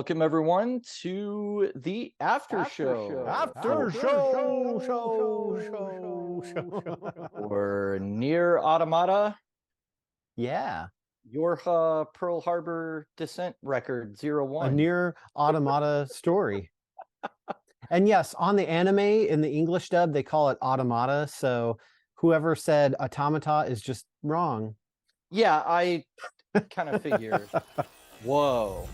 Welcome everyone to the after show. Or NieR Automata. Yeah. YoRHa Pearl Harbor Descent Record 01. A NieR Automata story. And yes, on the anime, in the English dub, they call it Automata. So whoever said automata is just wrong. Yeah, I kind of figured. Whoa.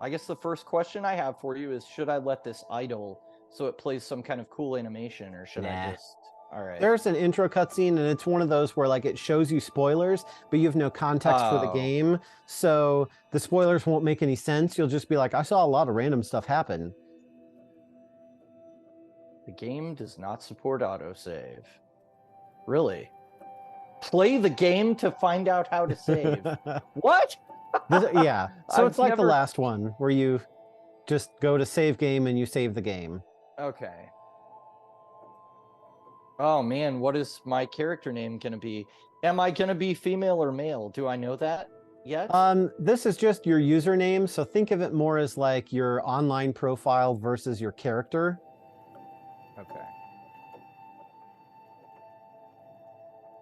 I guess the first question I have for you is, should I let this idle so it plays some kind of cool animation, or should I just... All right. There's an intro cutscene, and it's one of those where like it shows you spoilers, but you have no context for the game. So the spoilers won't make any sense. You'll just be like, I saw a lot of random stuff happen. The game does not support autosave. Really? Play the game to find out how to save. What? Yeah. So it's like the last one where you just go to save game and you save the game. Okay. Oh man, what is my character name gonna be? Am I gonna be female or male? Do I know that yet? This is just your username, so think of it more as like your online profile versus your character. Okay.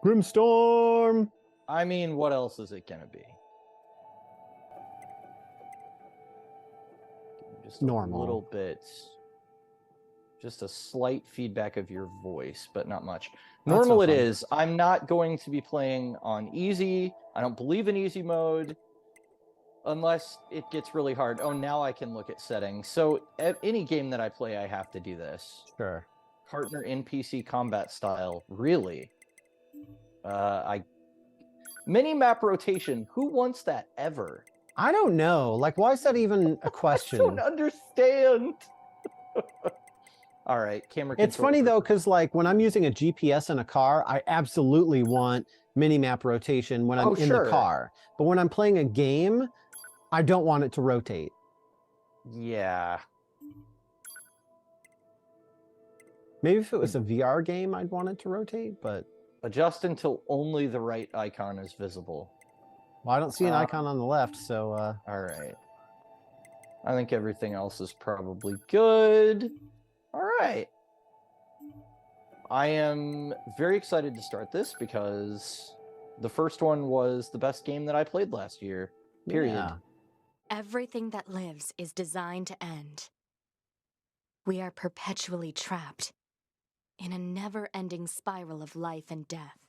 Grimstorm! I mean, what else is it gonna be? Just normal. A little bit. Just a slight feedback of your voice, but not much. Normal it is. I'm not going to be playing on easy. I don't believe in easy mode unless it gets really hard. Oh, now I can look at settings. So at any game that I play, I have to do this. Sure. Partner NPC combat style. Really? Mini-map rotation. Who wants that ever? I don't know. Like, why is that even a question? I don't understand. All right, camera control. It's funny though, because like when I'm using a GPS in a car, I absolutely want mini-map rotation when I'm in the car. But when I'm playing a game, I don't want it to rotate. Yeah. Maybe if it was a VR game, I'd want it to rotate, but... Adjust until only the right icon is visible. Well, I don't see an icon on the left, so... All right. I think everything else is probably good. All right. I am very excited to start this because the first one was the best game that I played last year, period. Yeah. Everything that lives is designed to end. We are perpetually trapped in a never-ending spiral of life and death.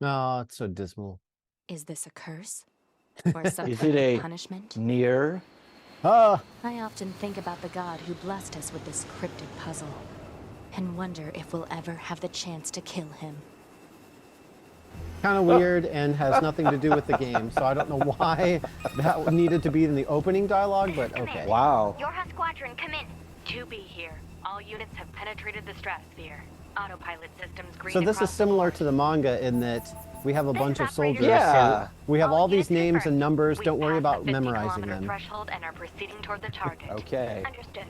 Oh, it's so dismal. Is this a curse? Or some Is kind it a of punishment? NieR? I often think about the god who blessed us with this cryptic puzzle and wonder if we'll ever have the chance to kill him. Kind of weird and has nothing to do with the game, so I don't know why that needed to be in the opening dialogue, but okay. Wow. YoRHa Squadron, come in. 2B here. All units have penetrated the stratosphere. Autopilot systems green. So this is similar to the manga in that we have a bunch of soldiers. Yeah. So we have all these names and numbers. Don't worry about memorizing them. Threshold and are proceeding toward the target. Okay. Understood.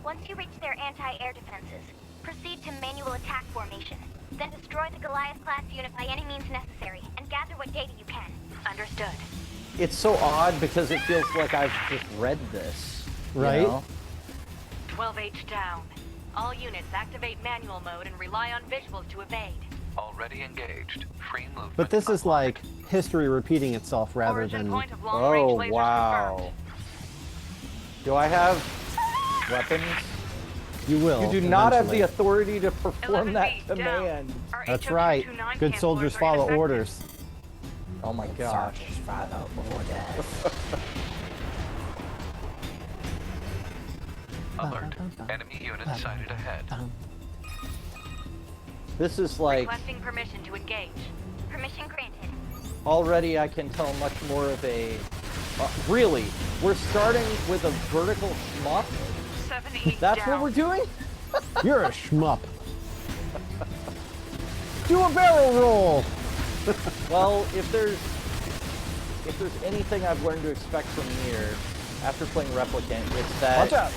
Once you reach their anti-air defenses, proceed to manual attack formation. Then destroy the Goliath-class unit by any means necessary, and gather what data you can. Understood. It's so odd because it feels like I've just read this. Right? You know? 12H down. All units activate manual mode and rely on visuals to evade. Already engaged. Free movement. But this is like history repeating itself rather than... Point of long-range lasers wow. confirmed. Do I have weapons? You will. You do not have the eventually. authority to perform that 11B, down. command. Our That's HO right. 229 Good soldiers cancellers are follow ineffective. orders. Oh my gosh. Follow orders. Alert. Enemy unit sighted ahead. This is like, Requesting permission to engage. Permission granted. already I can tell much more of a... really? We're starting with a vertical shmup? 70 That's down. what we're doing? You're a shmup. Do a barrel roll. Well, if there's anything I've learned to expect from NieR after playing Replicant, it's that... Watch out.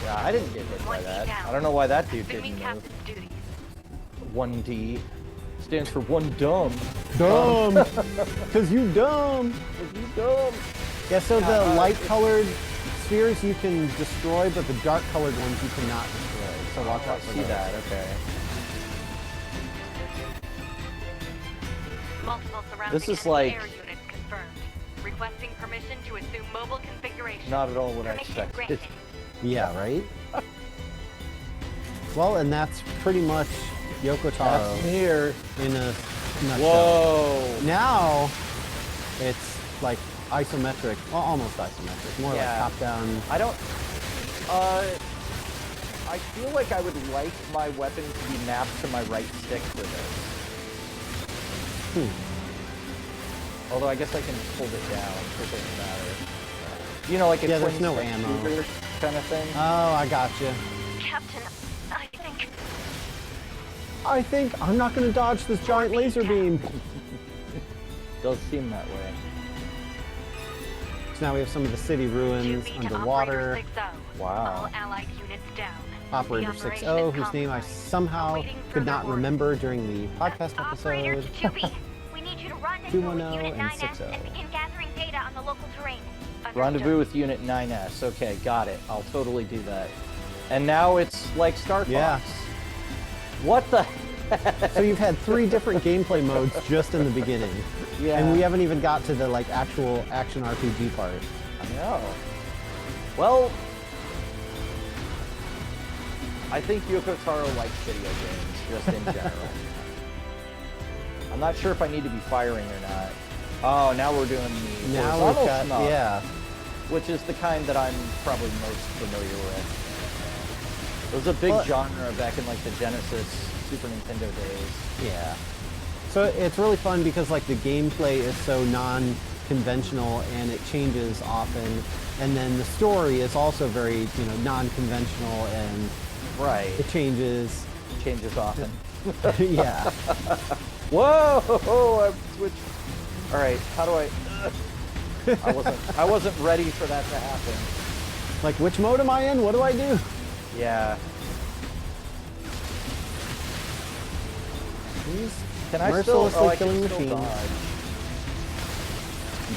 Yeah, I didn't get hit by 1D that. down. I don't know why that dude Assuming didn't move. captain's duties. 1D. stands for one dumb. Dumb! Because you dumb! You dumb. Yeah, so the light-colored spheres you can destroy, but the dark-colored ones you cannot destroy. So watch I out for see those. that. Okay. Multiple surrounding This is enemy like- air units confirmed. Requesting permission to assume mobile configuration. Not at all what I Permission expected. granted. Yeah, right? Well, and that's pretty much Yoko Taro That's NieR. in a nutshell. Whoa. Now, it's like isometric, well, almost isometric, more Yeah. like top-down. I don't. I feel like I would like my weapon to be mapped to my right stick for this. Although I guess I can hold it down, so it doesn't matter. You know, like a Yeah, twin there's no stick ammo. shooter kind of thing. Oh, I gotcha. Captain, I think I'm not going to dodge this giant laser beam. Does seem that way. So now we have some of the city ruins 2B to underwater. Operator 6-0. Wow. All allied units down. Operator The operation 6-0, is whose name I compromised. somehow Awaiting could further not orders. remember during the podcast Operator episode. to 2B. We need you to rendezvous 210 with Unit and 9S 60. and begin gathering data on the local terrain. Understood. Rendezvous with Unit 9S. Okay, got it. I'll totally do that. And now it's like Star Fox. Yeah. What the? So you've had 3 different gameplay modes just in the beginning. Yeah. And we haven't even got to the like actual action RPG part. I know. Well, I think Yoko Taro likes video games, just in general. I'm not sure if I need to be firing or not. Oh, now we're doing the Now we've horizontal got, snuff, yeah. which is the kind that I'm probably most familiar with. It was a big Well- genre back in like the Genesis, Super Nintendo days. Yeah. So it's really fun because like the gameplay is so non-conventional and it changes often. And then the story is also very, non-conventional and Right. it changes. Changes often. Yeah. Whoa! I switched. All right. How do I? I wasn't ready for that to happen. Like, which mode am I in? What do I do? Yeah. These Can I still? mercilessly Oh, I killing can still machines.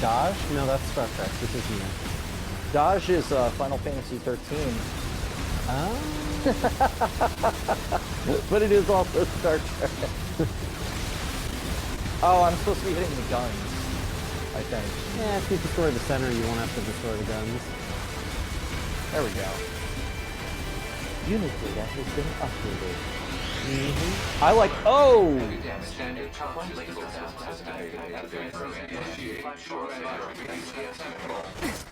dodge. Dodge? No, that's Star Trek. This is NieR. Dodge is Final Fantasy 13, Oh. but it is also Star Trek. Oh, I'm supposed to be hitting the guns, I think. Yeah, if you destroy the center, you won't have to destroy the guns. There we go. Unit data has been updated. I like. Oh! Standard charge laser has activated.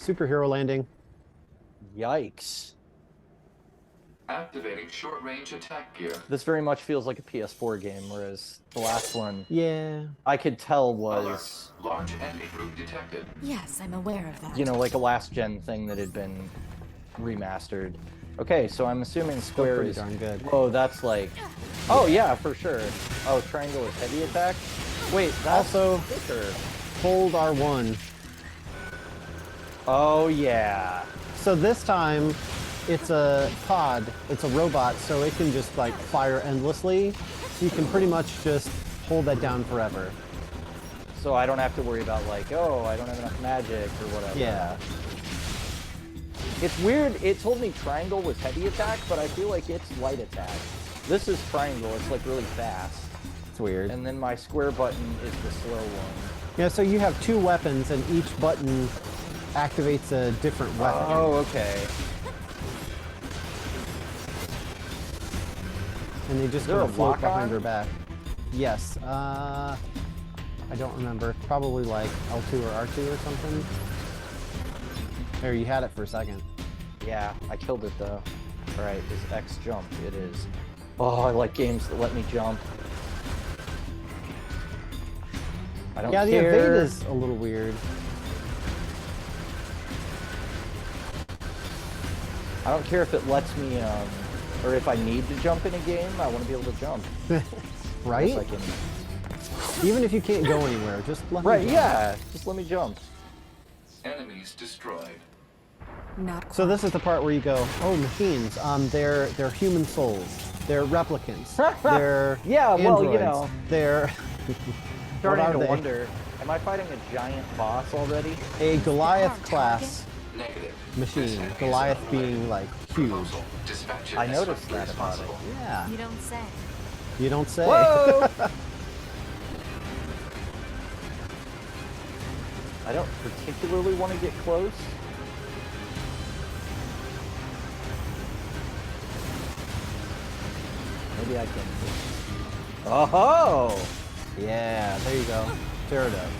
Superhero landing. Yikes! Activating short-range attack gear. This very much feels like a PS4 game, whereas the last one Yeah. I could tell was, Large enemy group detected. Yes, I'm aware of that. like a last gen thing that had been remastered. Okay, so I'm assuming Still square pretty is. darn good. Oh, that's like. Oh yeah, for sure. Oh, triangle is heavy attack. Wait, that's Also- quicker. Hold R1. Oh yeah. So this time, it's a pod, it's a robot, so it can just like fire endlessly. So you can pretty much just hold that down forever. So I don't have to worry about like, oh, I don't have enough magic or whatever. Yeah. It's weird. It told me triangle was heavy attack, but I feel like it's light attack. This is triangle. It's like really fast. It's weird. And then my square button is the slow one. Yeah, so you have 2 weapons and each button activates a different weapon. Oh, okay. And they just there kind a of float lock behind on? her back. Yes. I don't remember. Probably like L2 or R2 or something. There, you had it for a second. Yeah, I killed it though. All right, is X jump? It is. Oh, I like games that let me jump. I don't Yeah, the care. evade is a little weird. I don't care if it lets me, or if I need to jump in a game. I want to be able to jump. Right? Yes, I can. Even if you can't go anywhere, just let me Right? jump. Yeah. Just let me jump. Enemies destroyed. Not So quite. this is the part where you go, oh, machines. They're human souls. They're replicants. They're Yeah, well, you androids. know. They're Starting are to they? wonder, am I fighting a giant boss already? a Goliath class Negative. machine. Goliath being like huge. Proposal. Dispatch it I as noticed swiftly that as about it. possible. Yeah. You don't say. You don't say. Whoa! I don't particularly want to get close. Maybe I can. Oh! Yeah, there you go. Tear it up.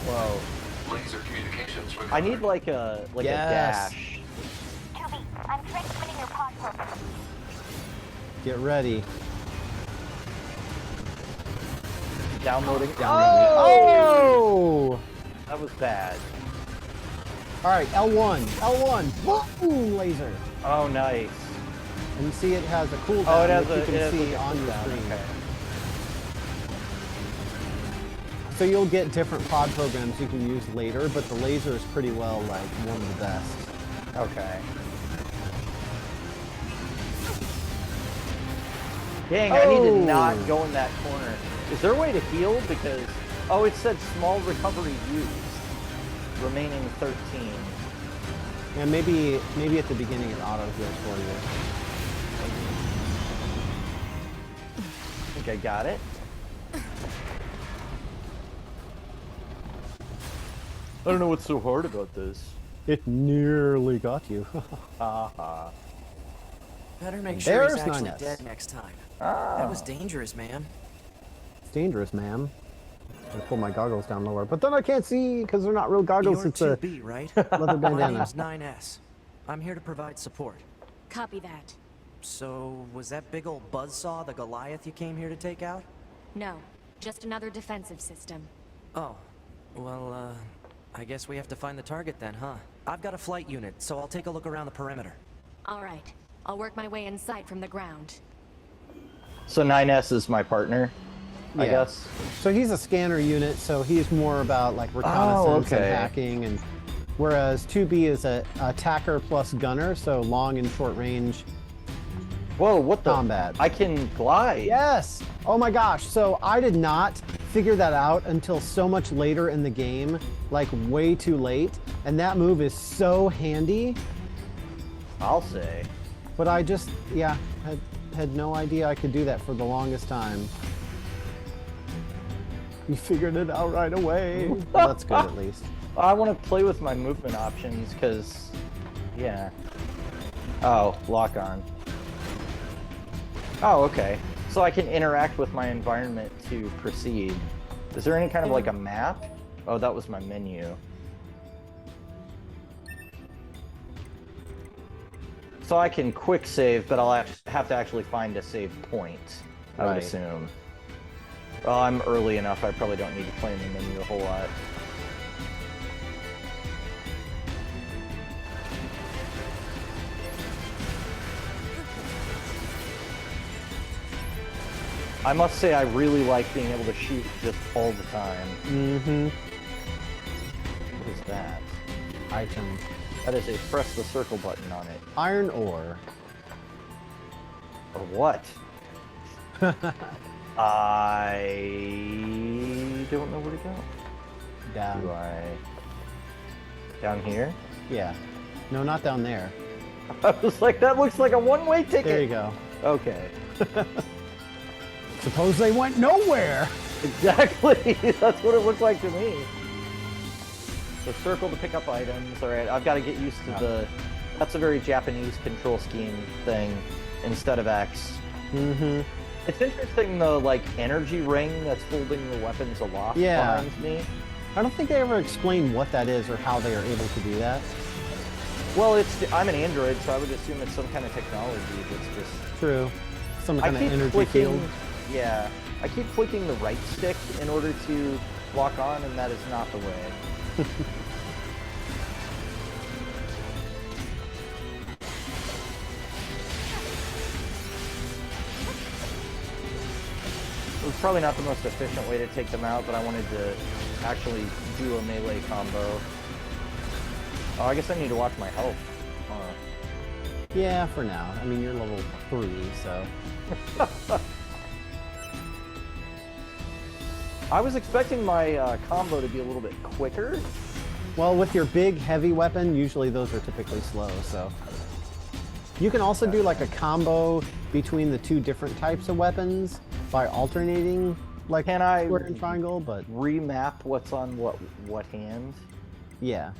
Whoa. Laser communications recovered. I need like a Yes. dash. 2B, I'm transmitting your pod program. Get ready. Downloading. Oh! That was bad. All right, L1. L1. Boom! Laser. Oh, nice. And you see it has a cooldown Oh, it has that a. you can It has see a on your cooldown, screen. okay. So you'll get different pod programs you can use later, but the laser is pretty well like one of the best. Okay. Dang, I need to not Oh. go in that corner. Is there a way to heal? Because, oh, it said small recovery used. Remaining 13. Yeah, maybe at the beginning it auto heals for you. I think I got it. I don't know what's so hard about this. It nearly got you. Haha. Better make sure he's There's actually 9S. dead next time. Ah. That was dangerous, man. It's dangerous, ma'am. I pull my goggles down lower, but then I can't see because they're not real goggles. You're It's a 2B, right? leather My bandana. name's 9S. I'm here to provide support. Copy that. So, was that big old buzzsaw the Goliath you came here to take out? No, just another defensive system. Oh, well, I guess we have to find the target then, huh? I've got a flight unit, so I'll take a look around the perimeter. All right, I'll work my way in sight from the ground. So 9S is my partner, I Yeah. guess. So he's a scanner unit, so he's more about like reconnaissance okay. and hacking, and whereas 2B is a attacker plus gunner, so long and short range. Whoa, what the? Combat. I can glide. Yes! Oh my gosh, so I did not figure that out until so much later in the game, like way too late, and that move is so handy, I'll say. but I just, yeah, had no idea I could do that for the longest time. You figured it out right away. Well, that's good at least. I want to play with my movement options because, yeah. Oh, lock on. Oh, okay. So I can interact with my environment to proceed. Is there any kind of like a map? Oh, that was my menu. So I can quick save, but I'll have to actually find a save point, I would Right. assume. Well, I'm early enough, I probably don't need to play in the menu a whole lot. I must say I really like being able to shoot just all the time. Mm-hmm. What is that? Item. That is a press the circle button on it. Iron ore. Or what? I don't know where to go. Down. Do I? Down here? Yeah. No, not down there. I was like, that looks like a one-way ticket. There you go. Okay. Suppose they went nowhere. Exactly. That's what it looked like to me. The circle to pick up items. All right, I've got to get used to the. That's a very Japanese control scheme thing instead of X. Mm-hmm. It's interesting the like energy ring that's holding the weapons aloft Yeah. behind me. I don't think they ever explain what that is or how they are able to do that. Well, I'm an android, so I would assume it's some kind of technology that's just. True. Some I kind of keep energy flicking. field. Yeah, I keep flicking the right stick in order to lock on, and that is not the way. It was probably not the most efficient way to take them out, but I wanted to actually do a melee combo. Oh, I guess I need to watch my health. huh? Yeah, for now. I mean, you're level 3, so. I was expecting my combo to be a little bit quicker. Well, with your big, heavy weapon, usually those are typically slow, so. You can also do like a combo between the two different types of weapons by alternating, like Can I square and triangle, but remap what's on what hand? yeah.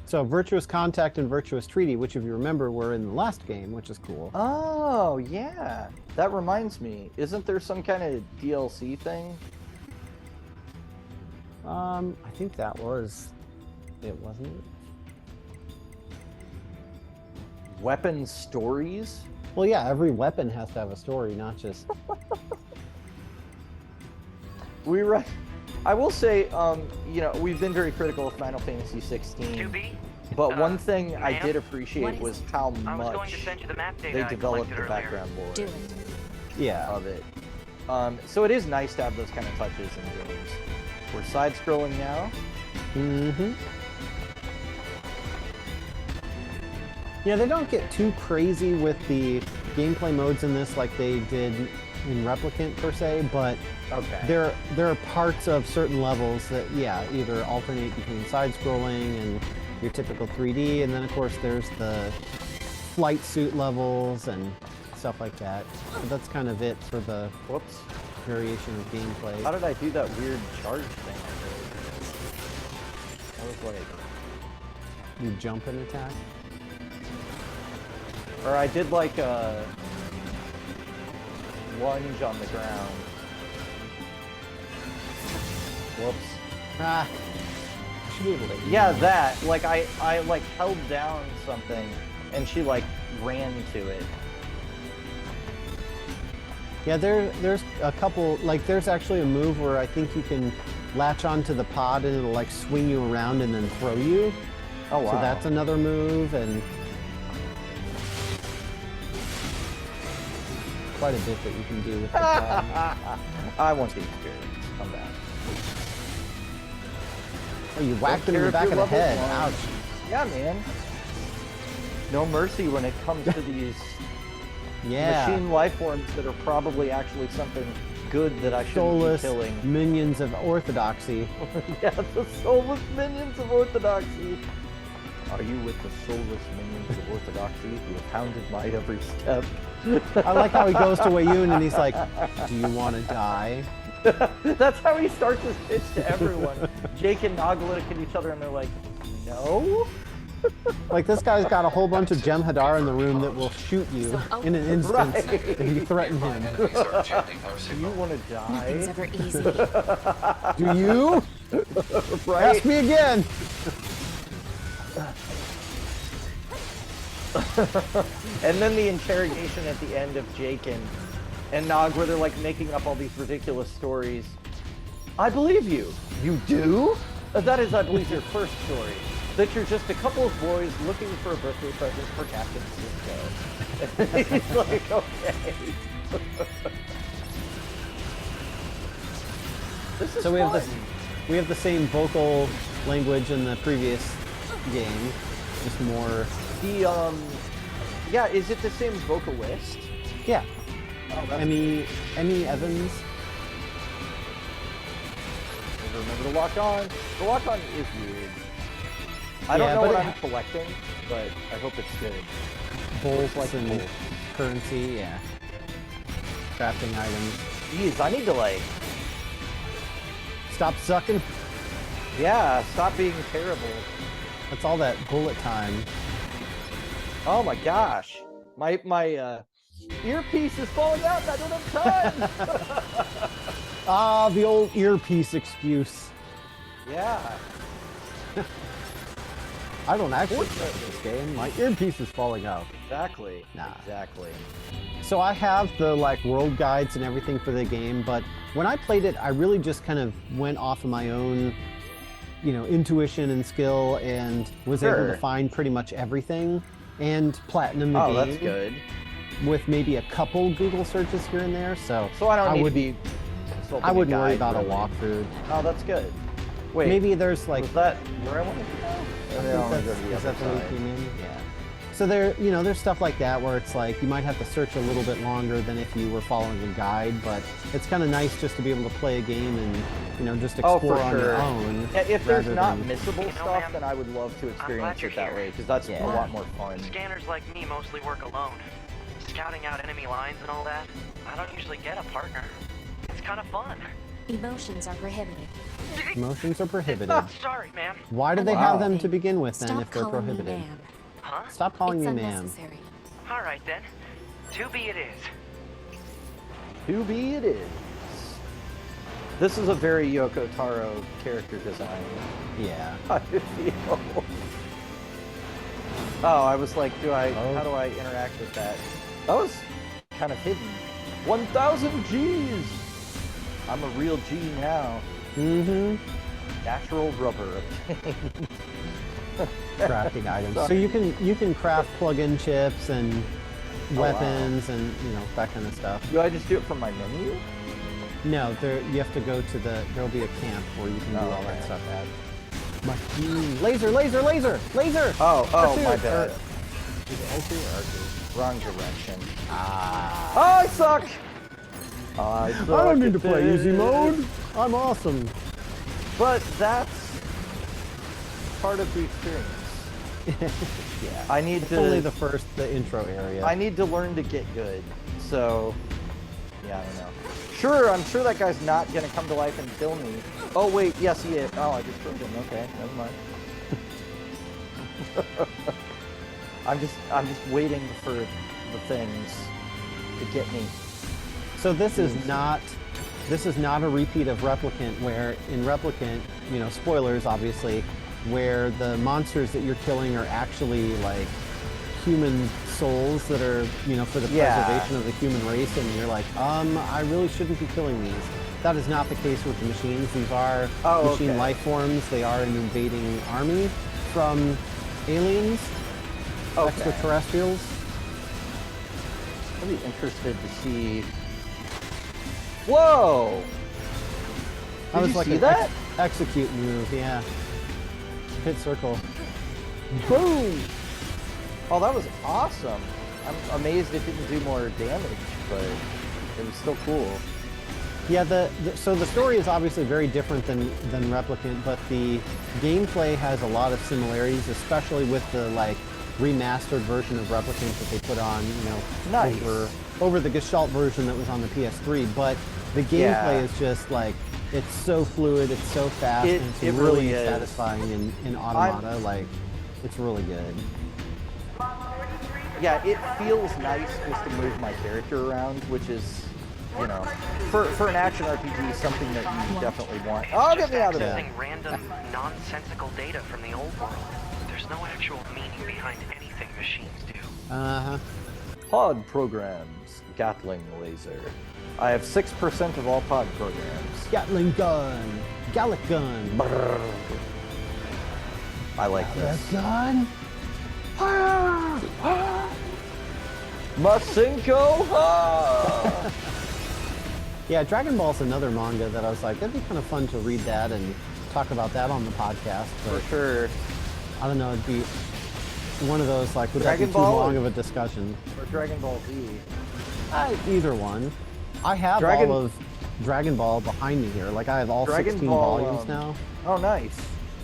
So Virtuous Contact and Virtuous Treaty, which if you remember were in the last game, which is cool. Oh, yeah. That reminds me. Isn't there some kind of DLC thing? I think that was it, wasn't it? Weapon stories? Well, yeah, every weapon has to have a story, not just. I will say, you know, we've been very critical of Final Fantasy 16. But one thing I did appreciate was how much they developed the background lore Do it. Yeah. of it. So it is nice to have those kind of touches in games. We're side-scrolling now. Mm-hmm. Yeah, they don't get too crazy with the gameplay modes in this like they did in Replicant per se, but Okay. there are parts of certain levels that, yeah, either alternate between side-scrolling and your typical 3D, and then of course there's the flight suit levels and stuff like that. So that's kind of it for the Whoops. variation of gameplay. How did I do that weird charge thing? I was like... You jump and attack? Or I did like a lunge on the ground. Whoops. Ah! Should be able to. Yeah, that. Like I like held down something and she like ran to it. Yeah, there's a couple, like there's actually a move where I think you can latch onto the pod and it'll like swing you around and then throw you. Oh wow. So that's another move, and quite a bit that you can do with the pod. I want the experience. Come back. Oh, you whacked Don't him in the care back if of you're the head. level Ouch. 1. Yeah, man. No mercy when it comes to these Yeah. machine life forms that are probably actually something good that I shouldn't Soulless be killing. minions of orthodoxy. Yeah, the soulless minions of orthodoxy. Are you with the soulless minions of orthodoxy who have hounded my every step? I like how he goes to Wayun and he's like, "Do you want to die?" That's how he starts his pitch to everyone. Jake and Nog look at each other and they're like, no? Like, this guy's got a whole bunch of Jem'Hadar in the room that will shoot you in an instant Right. if you threaten him. Enemies are chanting our Do you signal. want to Nothing's die? ever easy. Do you? Right? Ask me again! And then the interrogation at the end of Jake and Nog, where they're like making up all these ridiculous stories. I believe you. You do? That is, I believe, your first story. That you're just a couple of boys looking for a birthday present for Captain Cisco. He's like, okay. This is So we have fun. this. We have the same vocal language in the previous game, just more. The yeah, is it the same vocalist? Yeah, Oh, that's Emmy Evans. Remember to lock on. The lock on is weird. I Yeah, don't know but what it I'm collecting, but I hope it's good. Bolts like and bolts. currency, yeah. Crafting items. Jeez, I need to like, Stop sucking. yeah, stop being terrible. That's all that bullet time. Oh my gosh, my earpiece is falling out. And I don't have time. Ah, the old earpiece excuse. Yeah. I don't actually play this game. My earpiece is falling out. Exactly. Nah. Exactly. So I have the like world guides and everything for the game, but when I played it, I really just kind of went off of my own, you know, intuition and skill, and was able Sure. to find pretty much everything and platinum the Oh, game that's good. with maybe a couple Google searches here and there. So So I don't need to would- be. consulting I a wouldn't worry guide, about really. a walkthrough. Oh, that's good. Wait, Maybe there's like was that where I wanted to go? I They think only that's, go to the is other that the way side. you mean? Yeah. So there, you know, there's stuff like that where it's like you might have to search a little bit longer than if you were following a guide, but it's kind of nice just to be able to play a game and, you know, just Oh, explore for on sure. your own. Yeah, if there's rather not than- missable You know, stuff, man, then I would love to glad experience you're it that here. way, because that's Yeah. a lot more fun. Scanners like me mostly work alone. Scouting out enemy lines and all that, I don't usually get a partner. It's kind of fun. Emotions are prohibited. Emotions are prohibited. Sorry, man. Why do they Wow. have them to begin with then Stop if they're calling me prohibited? ma'am. Huh? Stop calling It's me ma'am. unnecessary. All right then. To be it is. To be it is. This is a very Yoko Taro character design. Yeah. I feel. Oh, I was like, how do I interact with that? That was kind of hidden. 1,000 G's! I'm a real G now. Mm-hmm. Natural rubber. Crafting items. So you can craft plug-in chips and weapons and, you know, that kind of stuff. Do I just do it from my menu? No, you have to go to there'll be a camp where you can do all that stuff at. Laser, laser, laser, laser! Oh, R2, my bad. Is it L2 or R2? Wrong direction. Ah. Oh, I suck! I don't need to play easy mode. I'm awesome. But that's part of the experience. Yeah. I need It's to. only the intro area. I need to learn to get good. So, yeah, I don't know. Sure, I'm sure that guy's not gonna come to life and kill me. Oh wait, yes he is. Oh, I just killed him. Okay, never mind. I'm just waiting for the things to get me. So this is not a repeat of Replicant, where in Replicant, you know, spoilers obviously, where the monsters that you're killing are actually like human souls that are, you know, for the preservation of the human race, and you're like, I really shouldn't be killing these. That is not the case with the machines. These are machine life forms. They are an invading army from aliens, extraterrestrials. I'd be interested to see. Whoa! That was you like see an that? execute move, yeah. Hit circle. Boom! Oh, that was awesome. I'm amazed it didn't do more damage, but it was still cool. Yeah, so the story is obviously very different than Replicant, but the gameplay has a lot of similarities, especially with the like remastered version of Replicant that they put on, you know, Nice. over the Gestalt version that was on the PS3. But the gameplay is just like, it's so fluid, it's so fast, and it's it really really is. satisfying in Automata. Like, it's really good. Yeah, it feels nice just to move my character around, which is, you know, for an action RPG, something that you definitely want. Oh, get me out of there! Accessing random, nonsensical data from the old world. There's no actual meaning behind anything machines do. Uh-huh. Pod programs, Gatling laser. I have 6% of all pod programs. Gatling gun, Gallic gun. Brrr. I like this. Gun. Masenko! Ah! Yeah, Dragon Ball's another manga that I was like, that'd be kind of fun to read that and talk about that on the podcast. But For sure. I don't know, it'd be one of those, like, would Dragon that be too Ball long or- of a discussion? Or Dragon Ball Z. Either one. I have Dragon- all of Dragon Ball behind me here. Like, I have all Dragon 16 Ball, volumes now. Oh, nice.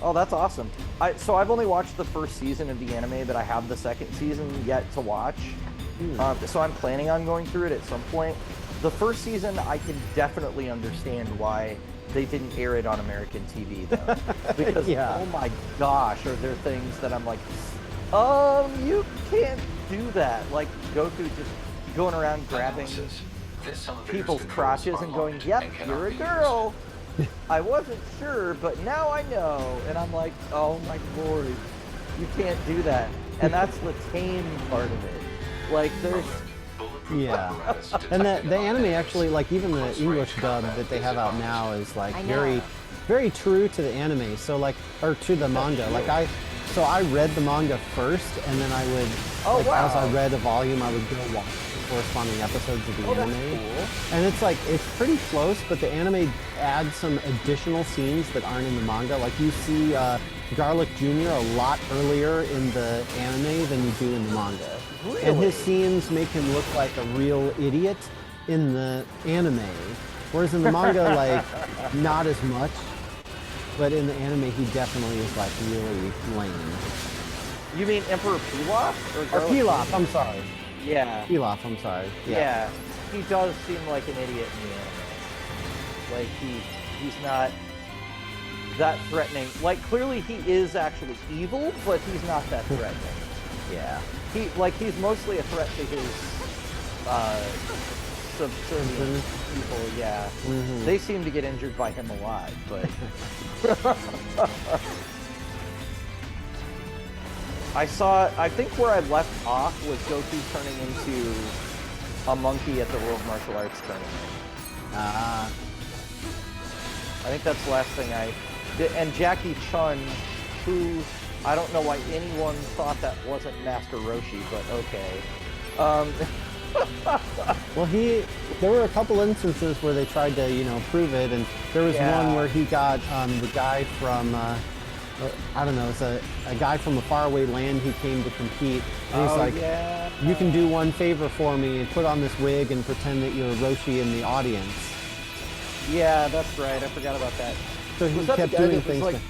Oh, that's awesome. So I've only watched the first season of the anime, but I have the second season yet to watch. So I'm planning on going through it at some point. The first season, I can definitely understand why they didn't air it on American TV, though. Because, oh my gosh, are there things that I'm like, you can't do that. Like, Goku just going around grabbing people's crotches and going, yep, you're a girl. I wasn't sure, but now I know. And I'm like, oh my lord, you can't do that. And that's the tame part of it. Like, there's... Yeah. And the anime actually, like, even the English dub that they have out now is, like, very, very true to the anime. So, like, or to the manga. Like, so I read the manga first, and then I would, as I read a volume, I would go watch the corresponding episodes of the anime. That's cool. And it's like, it's pretty close, but the anime adds some additional scenes that aren't in the manga. Like, you see Garlic Jr. a lot earlier in the anime than you do in the manga. Really? And his scenes make him look like a real idiot in the anime. Whereas in the manga, like, not as much. But in the anime, he definitely is, like, really lame. You mean Emperor Pilaf? Or Pilaf, I'm sorry. Yeah. Pilaf, I'm sorry. Yeah. He does seem like an idiot in the anime. Like, he's not that threatening. Like, clearly he is actually evil, but he's not that threatening. Yeah. He's mostly a threat to his subservient people, yeah. Mm-hmm. They seem to get injured by him a lot, but I think where I left off was Goku turning into a monkey at the World Martial Arts Tournament. Ah. I think that's the last thing I did. And Jackie Chun, who I don't know why anyone thought that wasn't Master Roshi, but okay. Well, there were a couple instances where they tried to, prove it, and there was one where he got the guy from, I don't know, it's a guy from a faraway land. He came to compete, and he's like, you can do one favor for me and put on this wig and pretend that you're Roshi in the audience. Yeah, that's right. I forgot about that. So he kept doing things like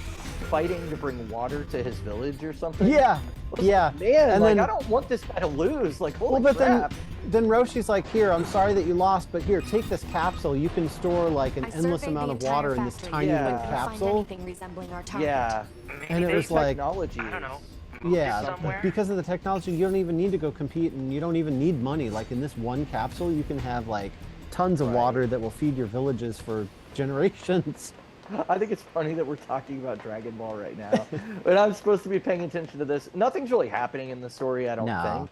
fighting to bring water to his village or something. Yeah, yeah. Man, and like, then, I don't want this guy to lose. Like, holy but crap. Then Roshi's like, here, I'm sorry that you lost, but here, take this capsule. You can store like an endless amount of water in this tiny little capsule. Yeah. And it was like, technology. I don't know. Yeah, because of the technology, you don't even need to go compete, and you don't even need money. Like in this one capsule, you can have like tons of water that will feed your villages for generations. I think it's funny that we're talking about Dragon Ball right now, but I'm supposed to be paying attention to this. Nothing's really happening in the story, I don't think.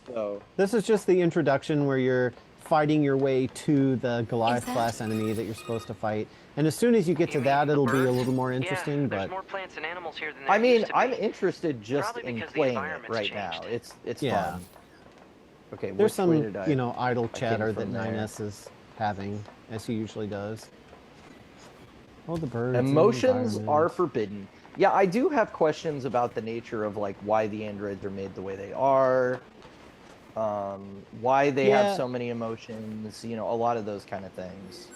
So this is just the introduction where you're fighting your way to the Goliath class enemy that you're supposed to fight. And as soon as you get to that, it'll be a little more interesting. Yeah, but there's more plants and animals here than I mean, used to be. I'm interested just Probably in because the playing it environment's right changed. now. It's Yeah. fun. Okay, there's which way some, did I idle came chatter that from there. 9S is having, as he usually does. Oh, the birds. and the Emotions are environment. forbidden. Yeah, I do have questions about the nature of like why the androids are made the way they are. Why they have so many emotions, a lot of those kind of things.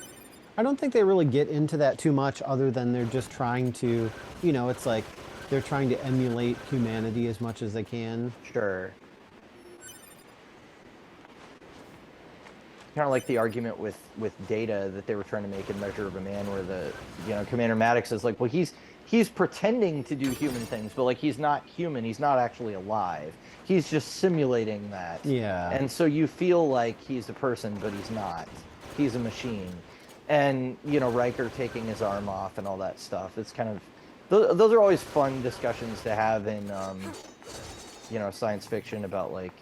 I don't think they really get into that too much, other than they're just trying to, it's like they're trying to emulate humanity as much as they can. Sure. Kind of like the argument with Data that they were trying to make in Measure of a Man, where the Commander Maddox is like, well, he's pretending to do human things, but like he's not human. He's not actually alive. He's just simulating that. Yeah. And so you feel like he's a person, but he's not. He's a machine. And Riker taking his arm off and all that stuff. It's kind of those are always fun discussions to have in science fiction about like,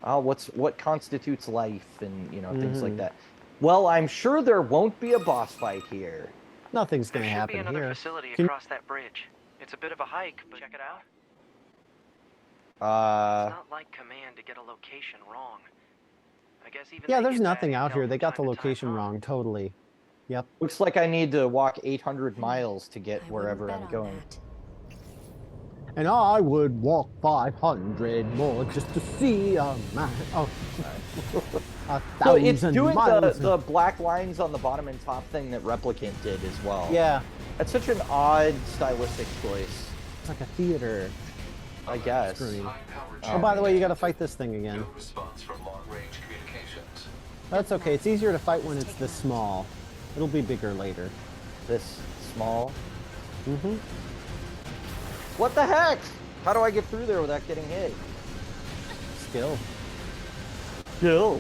what constitutes life and things like that. Well, I'm sure there won't be a boss fight here. Nothing's There going to should happen be another here. facility across that bridge. It's a bit of a hike, but check it out. It's not like Command to get a location wrong. I guess even Yeah, they there's get bad nothing out intel here. from They got the time to time, location huh? wrong, totally. Yep. Looks like I need to walk 800 miles to get wherever I'm going. And I would walk 500 more just to see a man. Oh, sorry. So it's doing miles. the black lines on the bottom and top thing that Replicant did as well. Yeah, That's such an odd stylistic choice, it's like a theater I guess. screen. Oh, by the way, you got to fight this thing again. No response from long-range communications. That's okay. It's easier to fight when it's this small. It'll be bigger later. This small. Mm-hmm. What the heck? How do I get through there without getting hit? Skill. Kill.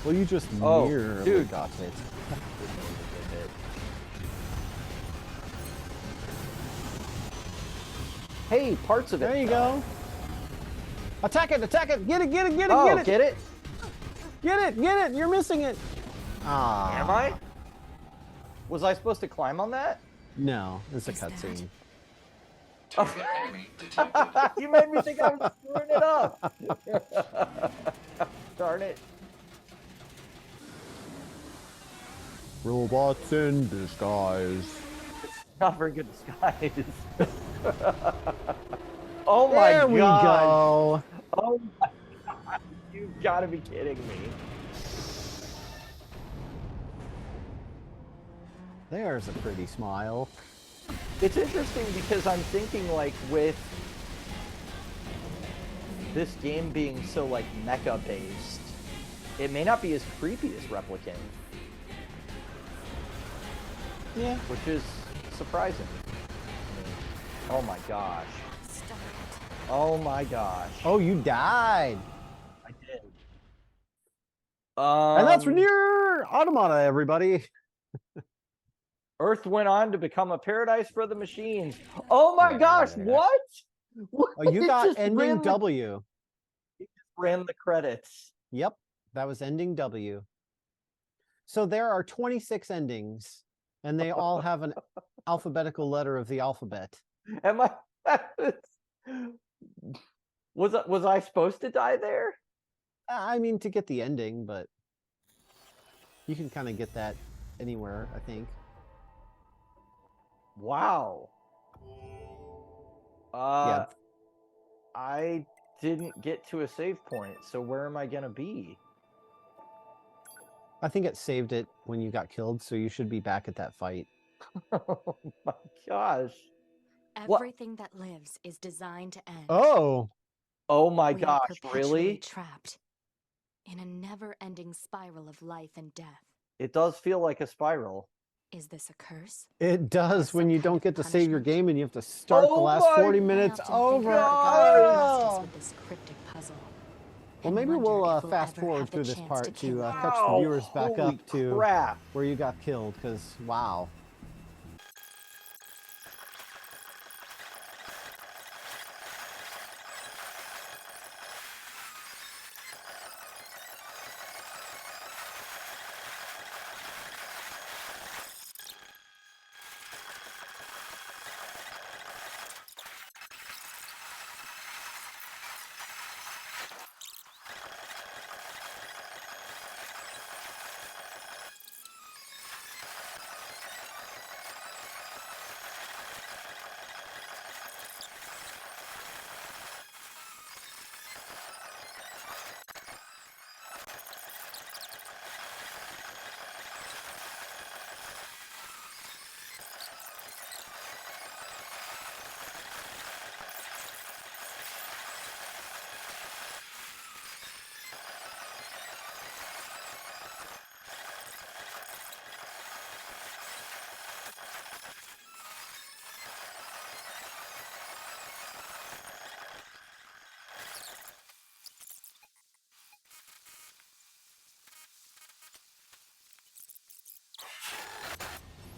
Well, you just Oh, nearly dude. got it. Hey, parts of it. There you go. Attack it! Attack it! Get it! Get it! Get it! Oh, get it! get it? Get it! Get it! You're missing it. Ah. Am I? Was I supposed to climb on that? No, it's a cutscene. Target enemy detected. You made me think I was screwing it up. Darn it. Robots in disguise. Not very good disguise. Oh my There god. we go. Oh my god. You've got to be kidding me. There's a pretty smile. It's interesting because I'm thinking like with this game being so like mecha based, it may not be as creepy as Replicant. Yeah. Which is surprising. Oh my gosh. Stop it. Oh my gosh. Oh, you died. I did. And that's for NieR Automata, everybody. Earth went on to become a paradise for the machines. Oh my gosh, what? Oh, you It got just ending ran the- W. It just ran the credits. Yep, that was ending W. So there are 26 endings, and they all have an alphabetical letter of the alphabet. Am I? Was I supposed to die there? I mean, to get the ending, but you can kind of get that anywhere, I think. Wow. Yeah. I didn't get to a save point, so where am I gonna be? I think it saved it when you got killed, so you should be back at that fight. Oh my gosh. Everything that lives is designed to end. Oh! Oh my We are gosh, perpetually really? trapped in a never-ending spiral of life and death. It does feel like a spiral. Is this a curse? It does when Some you kind don't of get to save your punishment? game and you have to start the Oh last my 40 I minutes often think over. about God. God with this cryptic puzzle. Well, and maybe wondered we'll if fast ever forward have the through this chance part to to kill it. catch the viewers back Holy up to crap. where you got killed, because wow.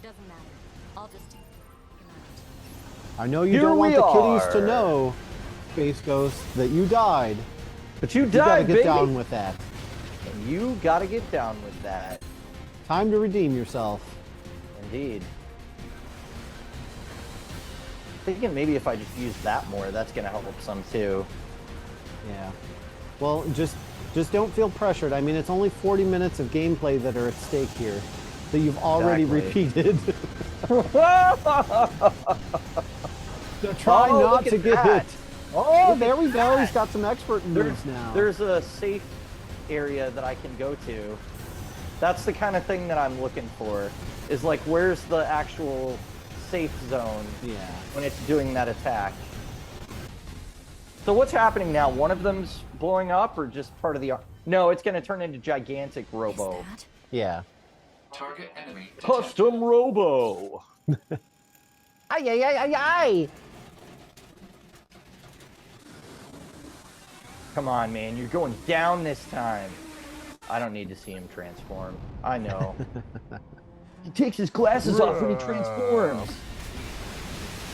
Doesn't matter. I'll just come out. I know you Here don't want we the kiddies to are. know, Space Ghost, that you died. But you You gotta died, get baby. down with that. And you gotta get down with that. Time to redeem yourself. Indeed. Thinking maybe if I just use that more, that's gonna help some too. Yeah. Well, just don't feel pressured. I mean, it's only 40 minutes of gameplay that are at stake here that you've already Exactly. repeated. So try Oh, not look to at get that. hit. Oh, Look there at we go. that. He's got some expert moves now. There's a safe area that I can go to. That's the kind of thing that I'm looking for. Is like, where's the actual safe zone Yeah. when it's doing that attack? So what's happening now? One of them's blowing up, or just part of the? No, it's going to turn into gigantic Robo. Is that? Yeah. Target enemy detected. Custom Robo. Ay, ay, ay, ay, ay! Come on, man, you're going down this time. I don't need to see him transform. I know. He takes his glasses off when he transforms.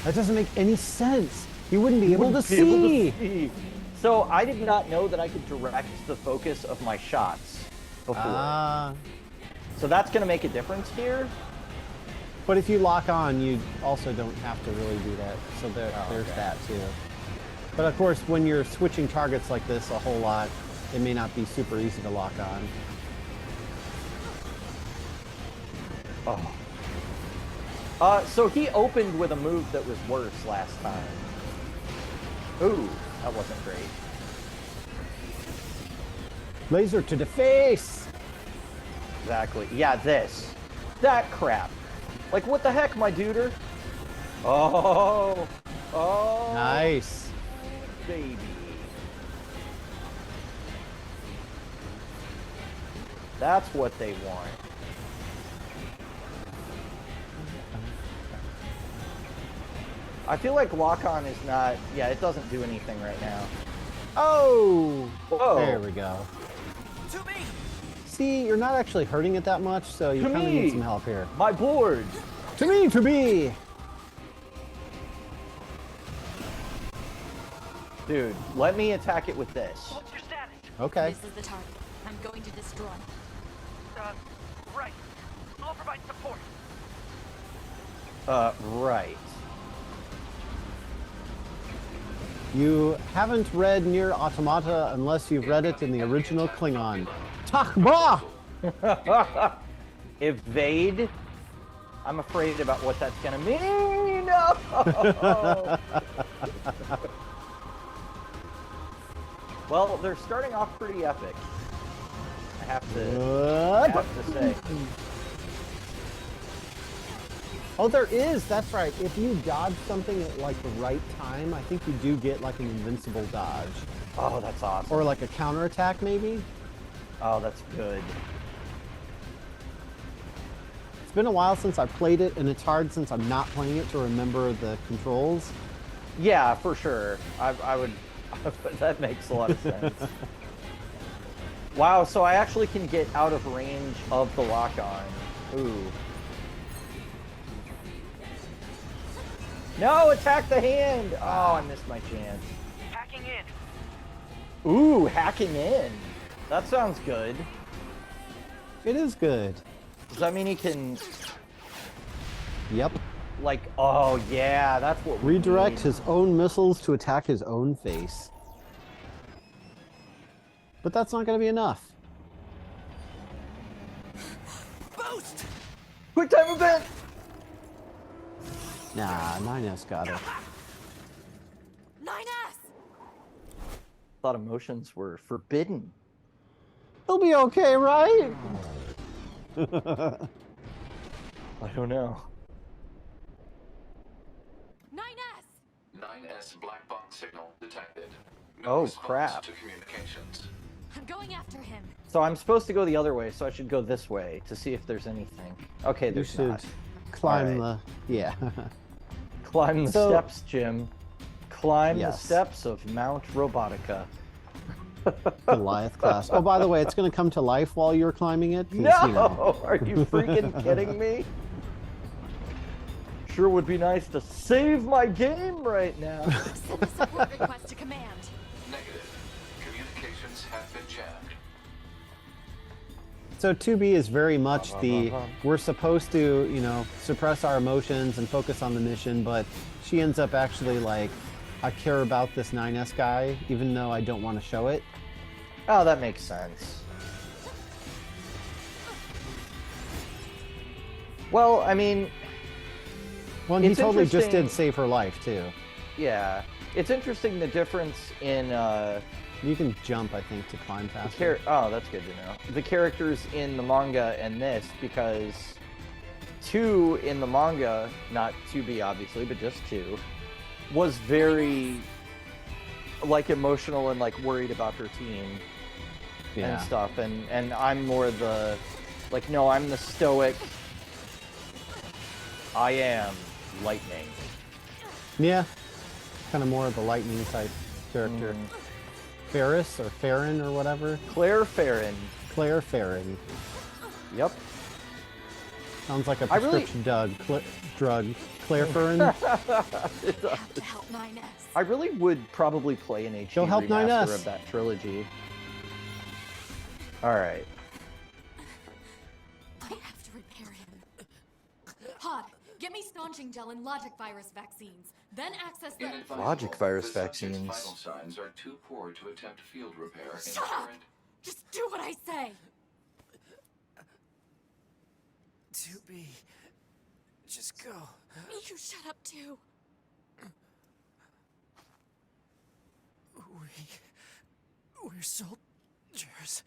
That doesn't make any sense. You wouldn't be able to Be able see. to see. So I did not know that I could direct the focus of my shots before. So that's going to make a difference here. But if you lock on, you also don't have to really do that. So there's okay. that too. But of course, when you're switching targets like this a whole lot, it may not be super easy to lock on. Oh. So he opened with a move that was worse last time. Ooh, that wasn't great. Laser to the face! Exactly. Yeah, this. That crap. Like, what the heck, my duder? Oh. Oh. Nice. Baby. That's what they want. I feel like lock-on is not... Yeah, it doesn't do anything right now. Oh! Whoa. There we go. To me! See, you're not actually hurting it that much, so you To kind of me. need some help here. My board! To me, to me! Dude, let me attack it with this. What's your status? Okay. This is the target. I'm going to destroy. Right. I'll provide support. Right. You haven't read NieR Automata unless you've read it in the original Klingon. Takba! Evade? I'm afraid about what that's gonna mean! No! Well, they're starting off pretty epic. I have to say. Oh, there is. That's right. If you dodge something at like the right time, I think you do get like an invincible dodge. Oh, that's awesome. Or like a counterattack, maybe? Oh, that's good. It's been a while since I played it, and it's hard since I'm not playing it to remember the controls. Yeah, for sure. I would... That makes a lot of sense. Wow, so I actually can get out of range of the lock-on. Ooh. No, attack the hand! Oh, I missed my chance. Hacking in. Ooh, hacking in. That sounds good. It is good. Does that mean he can, Yep. like, oh yeah, that's what we Redirect need. his own missiles to attack his own face. But that's not going to be enough. Boost! Quick time event! Nah, 9S got it. 9S! Thought emotions were forbidden. He'll be okay, right? I don't know. 9S! 9S black box signal detected. Oh, response crap. to communications. I'm going after him. So I'm supposed to go the other way, so I should go this way to see if there's anything. Okay, You there's should not. climb Alright. the... Yeah. Climb the So- steps, Jim. Climb the Yes. steps of Mount Robotica. Goliath class. Oh, by the way, it's going to come to life while you're climbing it? 'cause, No! you know. Are you freaking kidding me? Sure would be nice to save my game right now. Send a support request to command. Negative. Communications have been jammed. So 2B is very much the, we're supposed to, you know, suppress our emotions and focus on the mission, but she ends up actually like, I care about this 9S guy, even though I don't want to show it. Oh, that makes sense. Well, I mean, Well, he It's totally just interesting- did save her life, too. yeah. It's interesting the difference in You can jump, I think, to climb faster. oh, that's good to know. The characters in the manga and this, because 2 in the manga, not 2B obviously, but just 2, was very like emotional and like worried about her team and stuff, and I'm more the like, no, I'm the stoic, I am lightning. Yeah. Kind of more of the lightning type character. Ferris or Farron or whatever. Claire Farron. Claire Farron. Yep. Sounds like a I really- prescription drug. Claire Farron. It does. Have to help 9S. I really would probably play an HD She'll help remaster 9S. of that trilogy. All right. I have to repair him. Pod, get me staunching gel and logic virus vaccines. Then access the... Inadvisable. Logic virus The subject's vaccines. vital signs are too poor to attempt field repair in Shut up! current. Just do what I say. 2B. Just go. You shut up too. We're soldiers.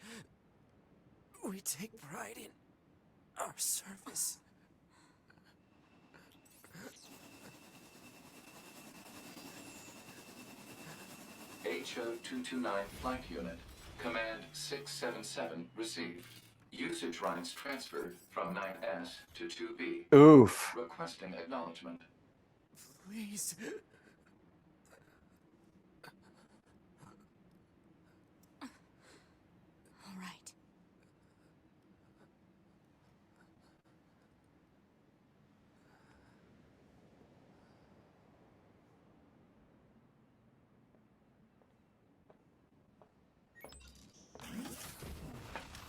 We take pride in our service. HO-229 Flight Unit. Command 677 received. Usage rights transferred from 9S to 2B. Oof. Requesting acknowledgement. Please. All right.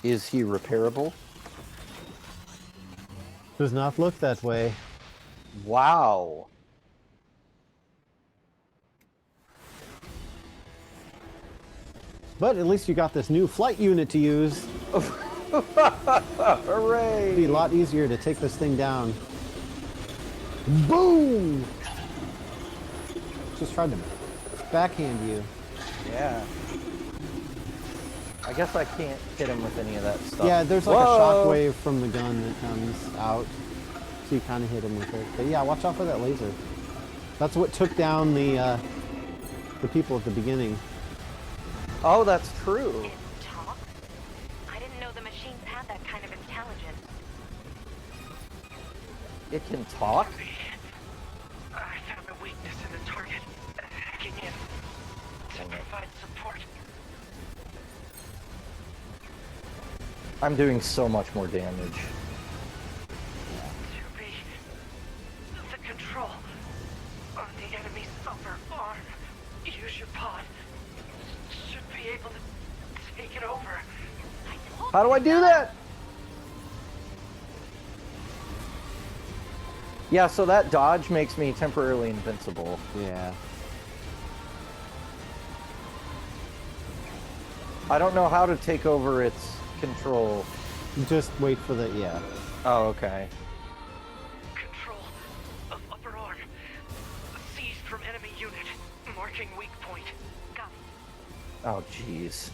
Is he repairable? Does not look that way. Wow. But at least you got this new flight unit to use. Hooray! It'd be a lot easier to take this thing down. Boom! Just tried to backhand you. Yeah. I guess I can't hit him with any of that stuff. Yeah, there's like Whoa! a shockwave from the gun that comes out. So you kind of hit him with it. But yeah, watch out for that laser. That's what took down the people at the beginning. Oh, that's true. It talks? I didn't know the machines had that kind of intelligence. It can talk? I found a weakness in the target. Hacking in to provide support. I'm doing so much more damage. 2B. The control on the enemy's upper arm. Use your pod. Should be able to take it over. How do I do that? Yeah, so that dodge makes me temporarily invincible. Yeah. I don't know how to take over its control. Just wait for the, yeah. Oh, okay. Control of upper arm. Seized from enemy unit. Marking weak point. Got it. Oh, jeez.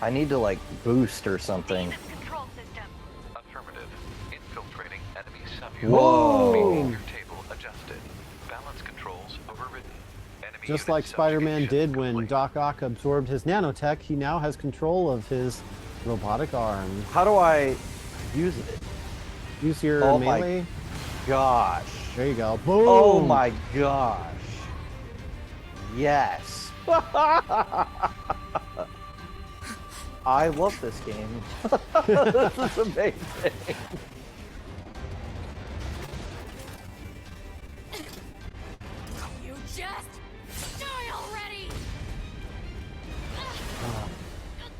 I need to, like, boost or something. Control system. Affirmative. Infiltrating enemy subunit. Whoa! Behavior table adjusted. Balance controls overridden. Enemy Just unit like Spider-Man subjugation did when complete. Doc Ock absorbed his nanotech, he now has control of his robotic arm. How do I use it? Use your Oh my melee. Gosh. There you go. Boom! Oh my gosh. Yes. I love this game. This is amazing. You just die already!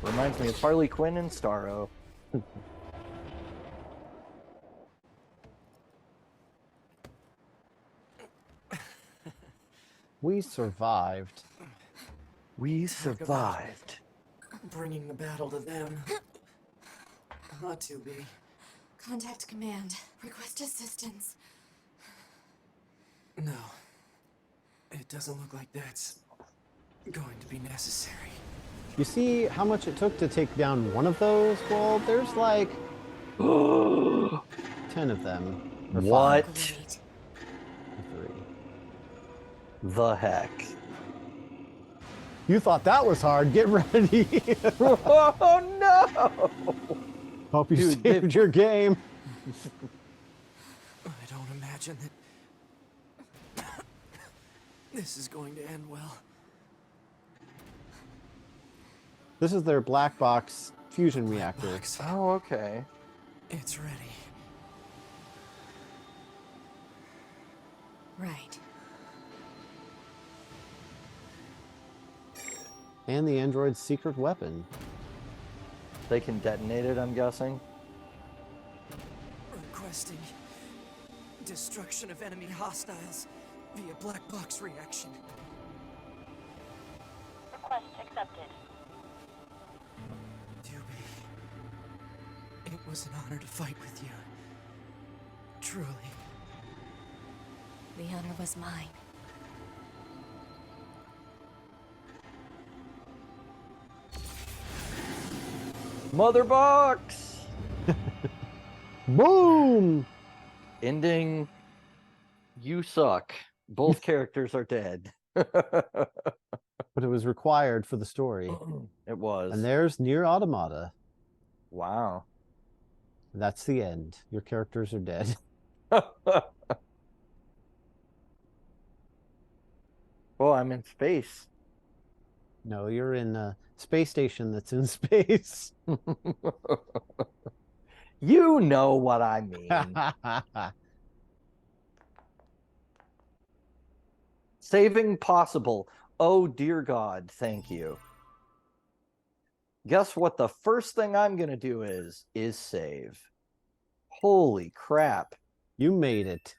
Reminds me of Harley Quinn and Starro. We survived. We survived. Bringing the battle to them. Not 2B. Contact command. Request assistance. No. It doesn't look like that's going to be necessary. You see how much it took to take down one of those? Well, there's like 10 of them. Or What Great. 3. the heck? You thought that was hard. Get ready. Oh no! Hope you Dude, saved your game. I don't imagine that this is going to end well. This is their black box fusion reactor. Box. Oh, okay. It's ready. Right. And the android's secret weapon. They can detonate it, I'm guessing. Requesting destruction of enemy hostiles via black box reaction. Request accepted. 2B. It was an honor to fight with you. Truly. The honor was mine. Mother box! Boom! Ending. You suck. Both characters are dead. It But it was required for the story. was. And there's NieR Automata. Wow. That's the end. Your characters are dead. Oh, I'm in space. No, you're in a space station that's in space. You know what I mean. Saving possible. Oh, dear God, thank you. Guess what the first thing I'm going to do is save. Holy crap. You made it.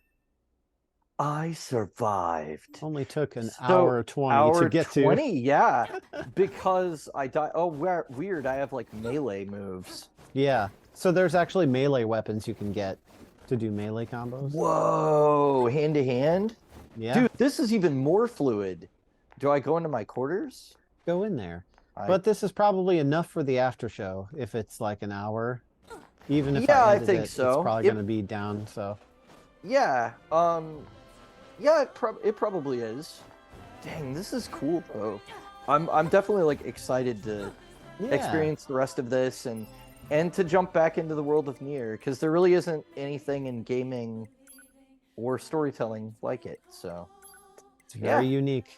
I survived. Only took an hour 20 to get 20, to. yeah. Because I died. Oh, weird. I have like melee moves. Yeah. So there's actually melee weapons you can get to do melee combos. Whoa, hand to hand? Yeah. Dude, this is even more fluid. Do I go into my quarters? Go in there. But this is probably enough for the after show if it's like an hour. Even if Yeah, I I edit think it, so. it's probably going to be down, so. Yeah, yeah, it probably is. Dang, this is cool though. I'm definitely like excited to experience the rest of this and to jump back into the world of NieR, because there really isn't anything in gaming or storytelling like it. So It's very unique.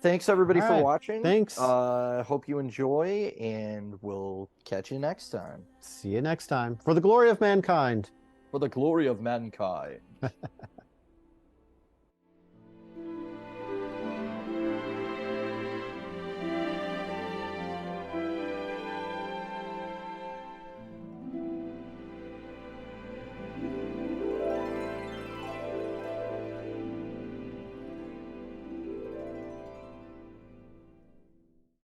Thanks everybody All for right. watching. Thanks. Hope you enjoy, and we'll catch you next time. See you next time. For the glory of mankind. For the glory of mankind.